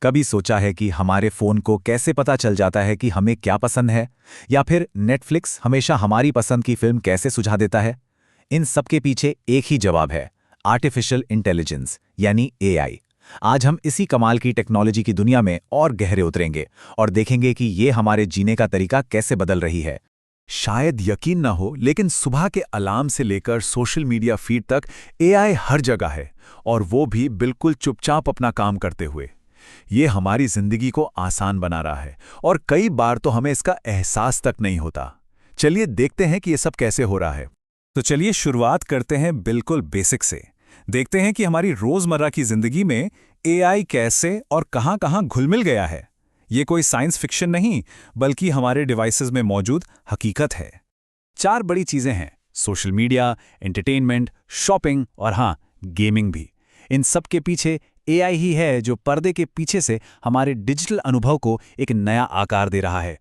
कभी सोचा है कि हमारे फ़ोन को कैसे पता चल जाता है कि हमें क्या पसंद है? या फिर नेटफ्लिक्स हमेशा हमारी पसंद की फ़िल्म कैसे सुझा देता है? इन सब के पीछे एक ही जवाब है, आर्टिफ़िशियल इंटेलिजेंस यानी एआई। आज हम इसी कमाल की टेक्नोलॉजी की दुनिया में और गहरे उतरेंगे और देखेंगे कि ये हमारे जीने का तरीका कैसे बदल रही है। शायद यकीन ना हो, लेकिन सुबह के अलार्म से लेकर सोशल मीडिया फीड तक एआई हर जगह है, और वो भी बिल्कुल चुपचाप अपना काम करते हुए। ये हमारी जिंदगी को आसान बना रहा है, और कई बार तो हमें इसका एहसास तक नहीं होता। चलिए देखते हैं कि ये सब कैसे हो रहा है। तो चलिए शुरुआत करते हैं बिल्कुल बेसिक से। देखते हैं कि हमारी रोजमर्रा की जिंदगी में एआई कैसे और कहां-कहां घुल-मिल गया है। ये कोई साइंस फिक्शन नहीं, बल्कि हमारे डिवाइसेस में मौजूद हकीकत है। 4 बड़ी चीजें हैं: सोशल मीडिया, एंटरटेनमेंट, शॉपिंग और हाँ, गेमिंग भी। इन सब के पीछे एआई ही है जो पर्दे के पीछे से हमारे डिजिटल अनुभव को एक नया आकार दे रहा है।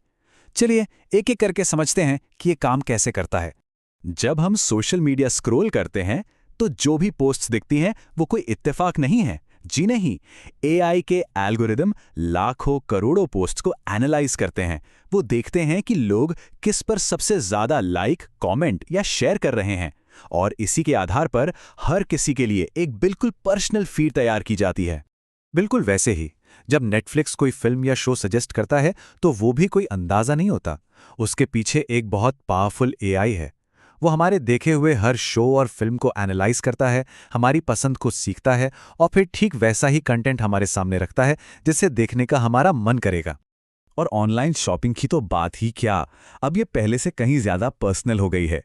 चलिए एक-एक करके समझते हैं कि ये काम कैसे करता है। जब हम सोशल मीडिया स्क्रॉल करते हैं तो जो भी पोस्ट्स दिखती हैं वो कोई इत्तेफाक नहीं है। जी नहीं, एआई के एल्गोरिदम लाखों करोड़ों पोस्ट्स को एनालाइज करते हैं। वो देखते हैं कि लोग किस पर सबसे ज्यादा लाइक, कमेंट या शेयर कर रहे हैं, और इसी के आधार पर हर किसी के लिए एक बिल्कुल पर्सनल फीड तैयार की जाती है। बिल्कुल वैसे ही जब नेटफ्लिक्स कोई फिल्म या शो सजेस्ट करता है तो वो भी कोई अंदाज़ा नहीं होता। उसके पीछे एक बहुत पावरफुल एआई है। वो हमारे देखे हुए हर शो और फिल्म को एनालाइज करता है, हमारी पसंद को सीखता है और फिर ठीक वैसा ही कंटेंट हमारे सामने रखता है जिसे देखने का हमारा मन करेगा। और ऑनलाइन शॉपिंग की तो बात ही क्या, अब ये पहले से कहीं ज़्यादा पर्सनल हो गई है।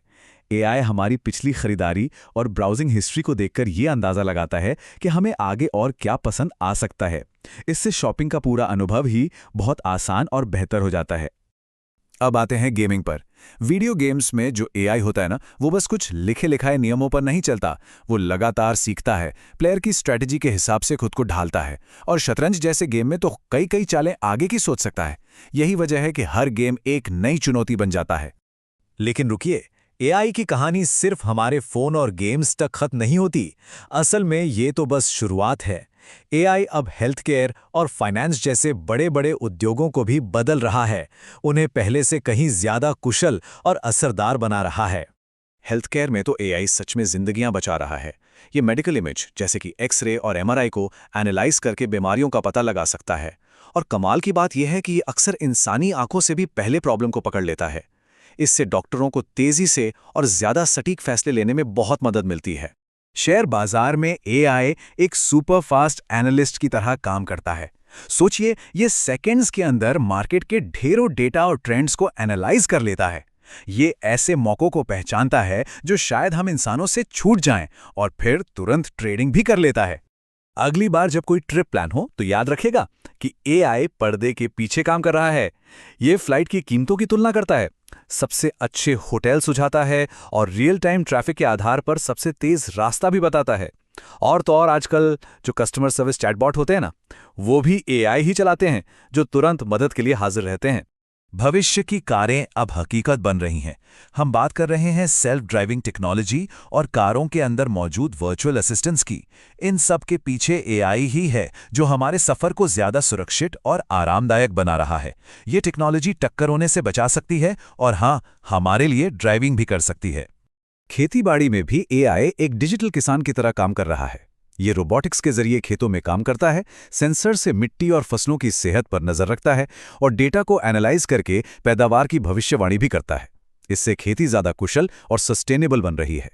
एआई हमारी पिछली खरीदारी और ब्राउजिंग हिस्ट्री को देखकर ये अंदाज़ा लगाता है कि हमें आगे और क्या पसंद आ सकता है। इससे शॉपिंग का पूरा अनुभव ही बहुत आसान और बेहतर हो जाता है। अब आते हैं गेमिंग पर। वीडियो गेम्स में जो एआई होता है ना, वो बस कुछ लिखे लिखाए नियमों पर नहीं चलता। वो लगातार सीखता है, प्लेयर की स्ट्रैटेजी के हिसाब से खुद को ढालता है, और शतरंज जैसे गेम में तो कई कई चालें आगे की सोच सकता है। यही वजह है कि हर गेम एक नई चुनौती बन जाता है। लेकिन रुकिए, एआई की कहानी सिर्फ हमारे फ़ोन और गेम्स तक खत्म नहीं होती। असल में ये तो बस शुरुआत है। एआई अब हेल्थ केयर और फाइनेंस जैसे बड़े-बड़े उद्योगों को भी बदल रहा है, उन्हें पहले से कहीं ज़्यादा कुशल और असरदार बना रहा है। हेल्थ केयर में तो एआई सच में जिंदगियां बचा रहा है। ये मेडिकल इमेज जैसे कि एक्सरे और एमआरआई को एनालाइज करके बीमारियों का पता लगा सकता है। और कमाल की बात यह है कि ये अक्सर इंसानी आंखों से भी पहले प्रॉब्लम को पकड़ लेता है। इससे डॉक्टरों को तेजी से और ज्यादा सटीक फैसले लेने में बहुत मदद मिलती है। शेयर बाजार में एआई एक सुपर फास्ट एनालिस्ट की तरह काम करता है। सोचिए, ये सेकंड्स के अंदर मार्केट के ढेरों डेटा और ट्रेंड्स को एनालाइज कर लेता है। ये ऐसे मौकों को पहचानता है जो शायद हम इंसानों से छूट जाएं, और फिर तुरंत ट्रेडिंग भी कर लेता है। अगली बार जब कोई ट्रिप प्लान हो तो याद रखेगा कि एआई पर्दे के पीछे काम कर रहा है। ये फ्लाइट की कीमतों की तुलना करता है, सबसे अच्छे होटल सुझाता है, और रियल टाइम ट्रैफिक के आधार पर सबसे तेज रास्ता भी बताता है। और तो और आजकल जो कस्टमर सर्विस चैटबॉट होते हैं ना, वो भी एआई ही चलाते हैं, जो तुरंत मदद के लिए हाजिर रहते हैं। भविष्य की कारें अब हकीकत बन रही हैं। हम बात कर रहे हैं सेल्फ ड्राइविंग टेक्नोलॉजी और कारों के अंदर मौजूद वर्चुअल असिस्टेंट्स की। इन सब के पीछे एआई ही है जो हमारे सफर को ज्यादा सुरक्षित और आरामदायक बना रहा है। ये टेक्नोलॉजी टक्कर होने से बचा सकती है, और हाँ, हमारे लिए ड्राइविंग भी कर सकती है। खेतीबाड़ी में भी एआई एक डिजिटल किसान की तरह काम कर रहा है। ये रोबोटिक्स के जरिए खेतों में काम करता है, सेंसर से मिट्टी और फसलों की सेहत पर नजर रखता है, और डेटा को एनालाइज करके पैदावार की भविष्यवाणी भी करता है। इससे खेती ज्यादा कुशल और सस्टेनेबल बन रही है।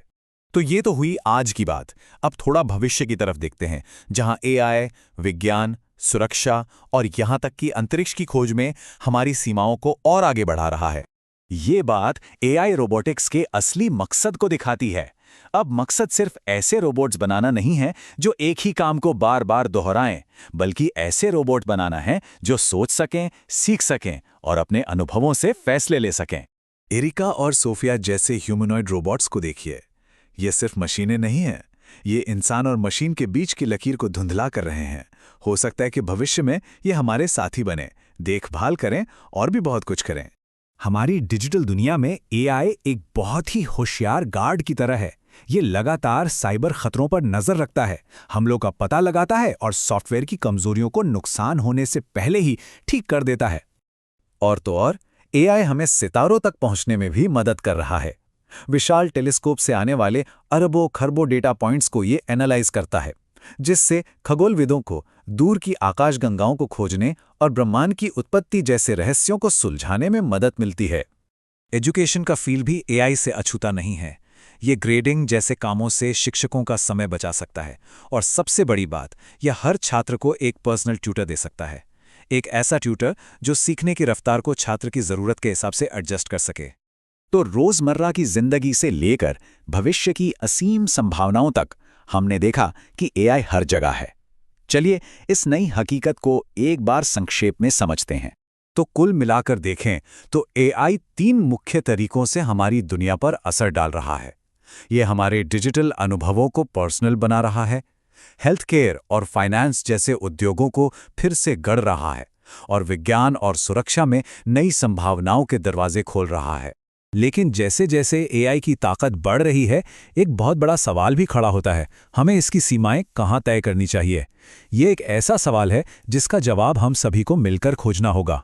तो ये तो हुई आज की बात। अब थोड़ा भविष्य की तरफ देखते हैं, जहां एआई विज्ञान, सुरक्षा और यहां तक कि अंतरिक्ष की खोज में हमारी सीमाओं को और आगे बढ़ा रहा है। ये बात एआई रोबोटिक्स के असली मकसद को दिखाती है। अब मकसद सिर्फ ऐसे रोबोट्स बनाना नहीं है जो एक ही काम को बार बार दोहराएं, बल्कि ऐसे रोबोट बनाना है जो सोच सकें, सीख सकें और अपने अनुभवों से फैसले ले सकें। एरिका और सोफिया जैसे ह्यूमनॉइड रोबोट्स को देखिए। ये सिर्फ मशीनें नहीं हैं, ये इंसान और मशीन के बीच की लकीर को धुंधला कर रहे हैं। हो सकता है कि भविष्य में ये हमारे साथी बने, देखभाल करें और भी बहुत कुछ करें। हमारी डिजिटल दुनिया में एआई एक बहुत ही होशियार गार्ड की तरह है। ये लगातार साइबर खतरों पर नजर रखता है, हमलों का पता लगाता है और सॉफ्टवेयर की कमजोरियों को नुकसान होने से पहले ही ठीक कर देता है। और तो और एआई हमें सितारों तक पहुंचने में भी मदद कर रहा है। विशाल टेलीस्कोप से आने वाले अरबों खरबों डेटा पॉइंट्स को ये एनालाइज करता है, जिससे खगोलविदों को दूर की आकाशगंगाओं को खोजने और ब्रह्मांड की उत्पत्ति जैसे रहस्यों को सुलझाने में मदद मिलती है। एजुकेशन का फील्ड भी एआई से अछूता नहीं है। ये ग्रेडिंग जैसे कामों से शिक्षकों का समय बचा सकता है, और सबसे बड़ी बात, यह हर छात्र को एक पर्सनल ट्यूटर दे सकता है। एक ऐसा ट्यूटर जो सीखने की रफ्तार को छात्र की ज़रूरत के हिसाब से एडजस्ट कर सके। तो रोजमर्रा की जिंदगी से लेकर भविष्य की असीम संभावनाओं तक हमने देखा कि एआई हर जगह है। चलिए इस नई हकीकत को एक बार संक्षेप में समझते हैं। तो कुल मिलाकर देखें तो एआई 3 मुख्य तरीकों से हमारी दुनिया पर असर डाल रहा है। ये हमारे डिजिटल अनुभवों को पर्सनल बना रहा है, हेल्थ केयर और फाइनेंस जैसे उद्योगों को फिर से गढ़ रहा है, और विज्ञान और सुरक्षा में नई संभावनाओं के दरवाजे खोल रहा है। लेकिन जैसे जैसे एआई की ताकत बढ़ रही है, एक बहुत बड़ा सवाल भी खड़ा होता है, हमें इसकी सीमाएं कहाँ तय करनी चाहिए। ये एक ऐसा सवाल है जिसका जवाब हम सभी को मिलकर खोजना होगा।